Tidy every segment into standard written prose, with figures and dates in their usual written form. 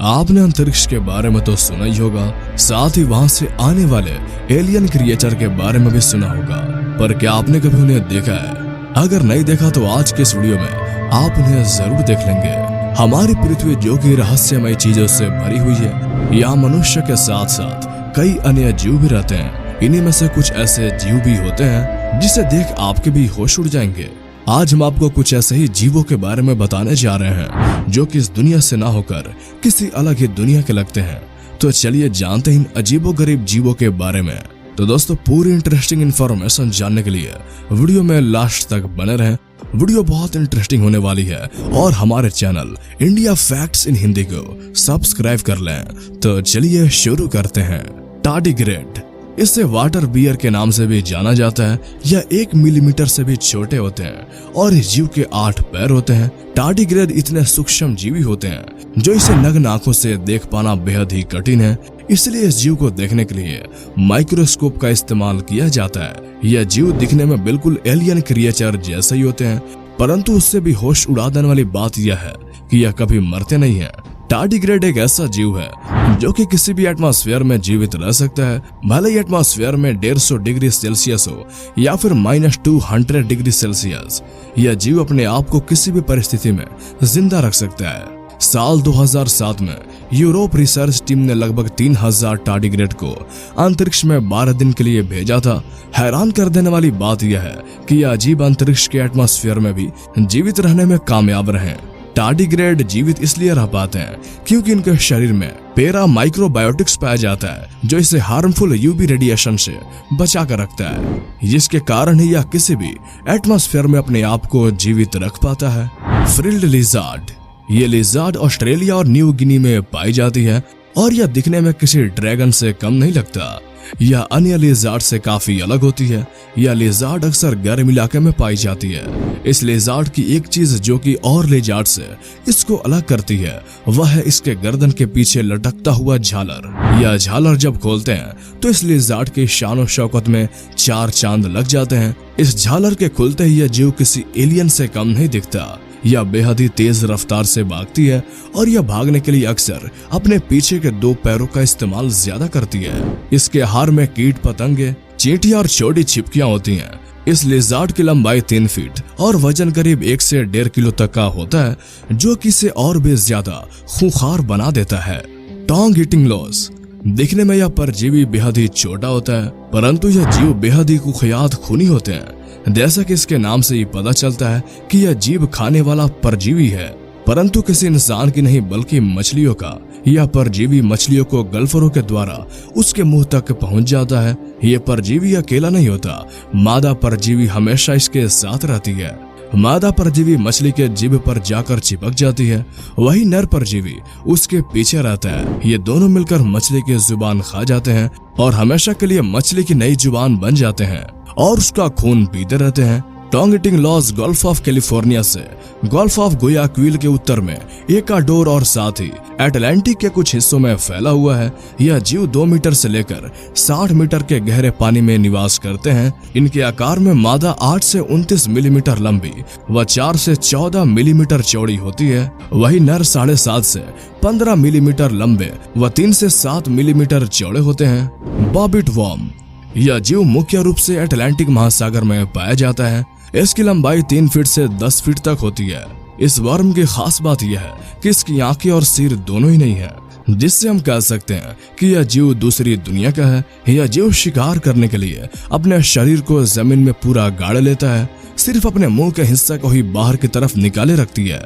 आपने अंतरिक्ष के बारे में तो सुना ही होगा, साथ ही वहां से आने वाले एलियन क्रिएचर के बारे में भी सुना होगा, पर क्या आपने कभी उन्हें देखा है? अगर नहीं देखा तो आज के इस वीडियो में आप उन्हें जरूर देख लेंगे। हमारी पृथ्वी जो कि रहस्यमय चीजों से भरी हुई है, यहाँ मनुष्य के साथ साथ कई अन्य जीव भी रहते हैं। इन्हीं में से कुछ ऐसे जीव भी होते हैं जिसे देख आपके भी होश उड़ जाएंगे। आज हम आपको कुछ ऐसे ही जीवों के बारे में बताने जा रहे हैं जो कि इस दुनिया से ना होकर किसी अलग ही दुनिया के लगते हैं। तो चलिए जानते हैं इन अजीबोगरीब जीवों के बारे में। तो दोस्तों, पूरी इंटरेस्टिंग इन्फॉर्मेशन जानने के लिए वीडियो में लास्ट तक बने रहें। वीडियो बहुत इंटरेस्टिंग होने वाली है और हमारे channel India facts in Hindi को सब्सक्राइब कर लें। तो चलिए शुरू करते हैं। टार्डिग्रेड, इसे वाटर बियर के नाम से भी जाना जाता है। यह 1 मिलीमीटर से भी छोटे होते हैं और इस जीव के 8 पैर होते हैं। टार्डिग्रेड इतने सूक्ष्म जीवी होते हैं जो इसे नग्न आंखों से देख पाना बेहद ही कठिन है। इसलिए इस जीव को देखने के लिए माइक्रोस्कोप का इस्तेमाल किया जाता है। यह जीव दिखने में बिल्कुल एलियन क्रिएचर जैसे ही होते हैं, परंतु उससे भी होश उड़ा देने वाली बात यह है कि यह कभी मरते नहीं है। टार्डिग्रेड एक ऐसा जीव है जो कि किसी भी एटमॉस्फेयर में जीवित रह सकता है, भले ही एटमॉस्फेयर में 150 डिग्री सेल्सियस हो या फिर -200 डिग्री सेल्सियस। यह जीव अपने आप को किसी भी परिस्थिति में जिंदा रख सकता है। साल 2007 में यूरोप रिसर्च टीम ने लगभग 3000 टार्डिग्रेड को अंतरिक्ष में 12 दिन के लिए भेजा था। हैरान कर देने वाली बात यह है कि यह अजीब अंतरिक्ष के एटमॉस्फेयर में भी जीवित रहने में कामयाब रहे। टार्डिग्रेड जीवित इसलिए रह पाते हैं क्योंकि इनके शरीर में पैरा माइक्रोबायोटिक्स पाया जाता है जो इसे हार्मफुल यूवी रेडिएशन से बचा कर रखता है, जिसके कारण ही यह किसी भी एटमॉस्फेयर में अपने आप को जीवित रख पाता है। फ्रिल्ड लिजार्ड, ये लिजार्ड ऑस्ट्रेलिया और न्यू गिनी में पाई जाती है और यह दिखने में किसी ड्रैगन से कम नहीं लगता। यह अन्य लिजार्ड से काफी अलग होती है। यह लिजार्ड अक्सर गर्म इलाके में पाई जाती है। इस लिजार्ड की एक चीज जो कि और लिजार्ड से इसको अलग करती है वह है इसके गर्दन के पीछे लटकता हुआ झालर। यह झालर जब खोलते हैं तो इस लिजार्ड की शान शौकत में 4 चांद लग जाते हैं। इस झालर के खुलते ही यह जीव किसी एलियन से कम नहीं दिखता। यह बेहद ही तेज रफ्तार से भागती है और यह भागने के लिए अक्सर अपने पीछे के 2 पैरों का इस्तेमाल ज्यादा करती है। इसके आहार में कीट पतंगे, चींटियां और छोटी छिपकियां होती हैं। इस लिजार्ड की लंबाई 3 फीट और वजन करीब 1 से 1.5 किलो तक का होता है, जो कि इसे और भी ज्यादा खूंखार बना देता है। टोंग ईटिंग लॉस, दिखने में यह परजीवी बेहद ही छोटा होता है, परंतु यह जीव बेहद ही कुख्यात खूनी होते हैं। जैसा कि इसके नाम से ही पता चलता है कि यह जीव खाने वाला परजीवी है, परंतु किसी इंसान की नहीं बल्कि मछलियों का। यह परजीवी मछलियों को गल्फरों के द्वारा उसके मुंह तक पहुंच जाता है। यह परजीवी अकेला नहीं होता, मादा परजीवी हमेशा इसके साथ रहती है। मादा परजीवी मछली के जीभ पर जाकर चिपक जाती है, वही नर परजीवी उसके पीछे रहता है। ये दोनों मिलकर मछली की जुबान खा जाते हैं और हमेशा के लिए मछली की नई जुबान बन जाते हैं और उसका खून पीते रहते हैं। Tongue eating louse gulf of California से गल्फ ऑफ गुयाक्विल के उत्तर में इक्वाडोर और साथ ही अटलांटिक के कुछ हिस्सों में फैला हुआ है। यह जीव 2 मीटर से लेकर 60 मीटर के गहरे पानी में निवास करते हैं। इनके आकार में मादा 8 से 29 मिलीमीटर लंबी व 4 से 14 मिलीमीटर चौड़ी होती है, वही नर 7.5 से 15 मिलीमीटर लंबे व 3 से 7 मिलीमीटर चौड़े होते हैं। बॉबिट वर्म, यह जीव मुख्य रूप से अटलांटिक महासागर में पाया जाता है। इसकी लंबाई 3 फीट से 10 फीट तक होती है। इस वर्म की खास बात यह है कि इसकी आंखें और सिर दोनों ही नहीं है, जिससे हम कह सकते हैं कि यह जीव दूसरी दुनिया का है। यह जीव शिकार करने के लिए अपने शरीर को जमीन में पूरा गाड़ लेता है, सिर्फ अपने मुंह के हिस्से को ही बाहर की तरफ निकाले रखती है।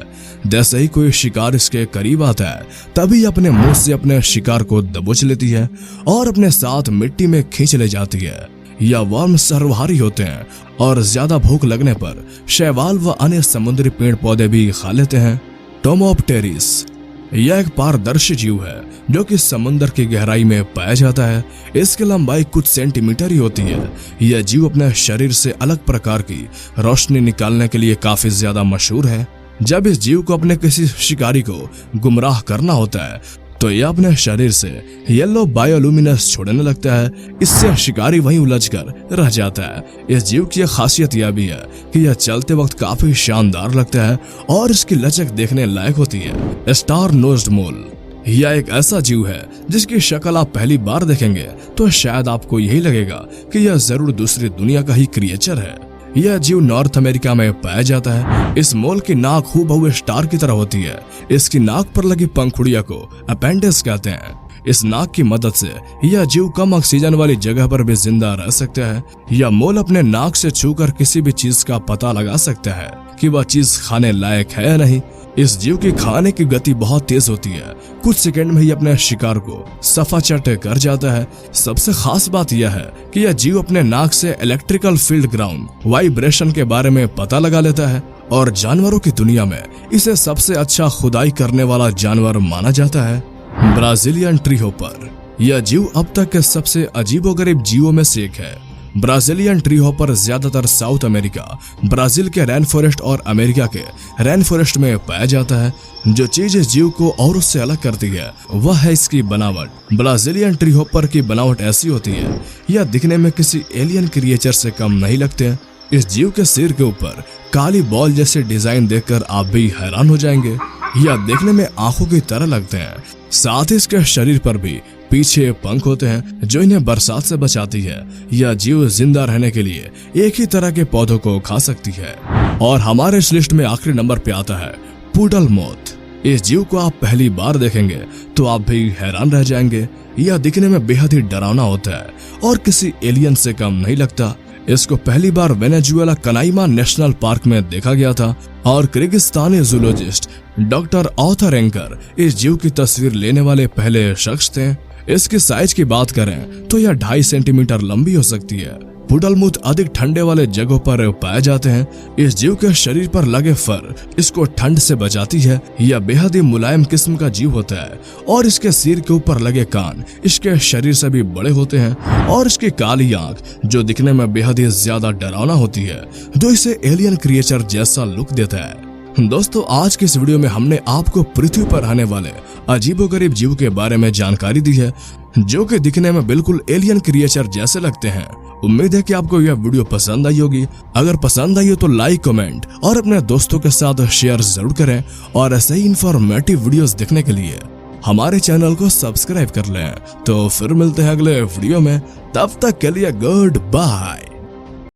जैसे ही कोई शिकार इसके करीब आता है तभी अपने मुंह से अपने शिकार को दबोच लेती है और अपने साथ मिट्टी में खींच ले जाती है। यह वर्म सर्वहारी होते हैं और ज्यादा भूख लगने पर शैवाल व अन्य समुद्री पेड़ पौधे भी खा लेते हैं। टोमोप्टेरिस, यह एक पारदर्शी जीव है जो कि समुद्र की गहराई में पाया जाता है। इसकी लंबाई कुछ सेंटीमीटर ही होती है। यह जीव अपने शरीर से अलग प्रकार की रोशनी निकालने के लिए काफी ज्यादा मशहूर है। जब इस जीव को अपने किसी शिकारी को गुमराह करना होता है तो यह अपने शरीर से येलो बायोलुमिनस छोड़ने लगता है। इससे शिकारी वहीं उलझकर रह जाता है। इस जीव की खासियत यह भी है कि यह चलते वक्त काफी शानदार लगता है और इसकी लचक देखने लायक होती है। स्टार नोज्ड मोल, यह एक ऐसा जीव है जिसकी शक्ल आप पहली बार देखेंगे तो शायद आपको यही लगेगा कि यह जरूर दूसरी दुनिया का ही क्रिएचर है। यह जीव नॉर्थ अमेरिका में पाया जाता है। इस मोल की नाक हूबहू स्टार की तरह होती है। इसकी नाक पर लगी पंखुड़िया को अपेंडिक्स कहते हैं। इस नाक की मदद से यह जीव कम ऑक्सीजन वाली जगह पर भी जिंदा रह सकता है। यह मोल अपने नाक से छूकर किसी भी चीज का पता लगा सकता है कि वह चीज खाने लायक है या नहीं। इस जीव की खाने की गति बहुत तेज होती है। कुछ सेकंड में ही अपने शिकार को सफाचट कर जाता है। सबसे खास बात यह है कि यह जीव अपने नाक से इलेक्ट्रिकल फील्ड ग्राउंड वाइब्रेशन के बारे में पता लगा लेता है और जानवरों की दुनिया में इसे सबसे अच्छा खुदाई करने वाला जानवर माना जाता है। Brazilian tree hopper. यह जीव अब तक के सबसे अजीबोगरीब जीवों में से एक है। ब्राजीलियन ट्री हॉपर ज्यादातर साउथ अमेरिका, ब्राजील के रैन फॉरेस्ट और अमेरिका के रैन फॉरेस्ट में पाया जाता है। जो चीज इस जीव को और उससे अलग करती है वह है इसकी बनावट। ब्राजीलियन ट्री हॉपर की बनावट ऐसी होती है, यह दिखने में किसी एलियन क्रिएचर से कम नहीं लगते। इस जीव के सिर के ऊपर काली बॉल जैसे डिजाइन देखकर आप भी हैरान हो जाएंगे। यह देखने में आंखों की तरह लगते हैं। साथ ही इसके शरीर पर भी पीछे पंख होते हैं जो इन्हें बरसात से बचाती है। यह जीव जिंदा रहने के लिए एक ही तरह के पौधों को खा सकती है। और हमारे इस लिस्ट में आखिरी नंबर पे आता है पुडल मोथ। इस जीव को आप पहली बार देखेंगे तो आप भी हैरान रह जाएंगे। यह दिखने में बेहद ही डरावना होता है और किसी एलियन से कम नहीं लगता। इसको पहली बार वेनेजुएला कनाइमा नेशनल पार्क में देखा गया था और Kyrgyzstani zoologist doctor Arthur anchor इस जीव की तस्वीर लेने वाले पहले शख्स थे। इसकी साइज की बात करें तो यह 2.5 सेंटीमीटर लंबी हो सकती है। पुडलमुथ अधिक ठंडे वाले जगहों पर पाए जाते हैं। इस जीव के शरीर पर लगे फर इसको ठंड से बचाती है। यह बेहद ही मुलायम किस्म का जीव होता है और इसके सिर के ऊपर लगे कान इसके शरीर से भी बड़े होते हैं और इसकी काली आंख जो दिखने में बेहद ही ज्यादा डरावना होती है, जो इसे एलियन क्रिएचर जैसा लुक देता है। दोस्तों, आज की इस वीडियो में हमने आपको पृथ्वी पर रहने वाले अजीबोगरीब जीव के बारे में जानकारी दी है जो कि दिखने में बिल्कुल एलियन क्रिएचर जैसे लगते हैं। उम्मीद है कि आपको यह वीडियो पसंद आई होगी। अगर पसंद आई हो तो लाइक, कमेंट और अपने दोस्तों के साथ शेयर जरूर करें और ऐसे ही इंफॉर्मेटिव वीडियोस देखने के लिए हमारे चैनल को सब्सक्राइब कर लें। तो फिर मिलते हैं अगले वीडियो में, तब तक के लिए गुड बाय।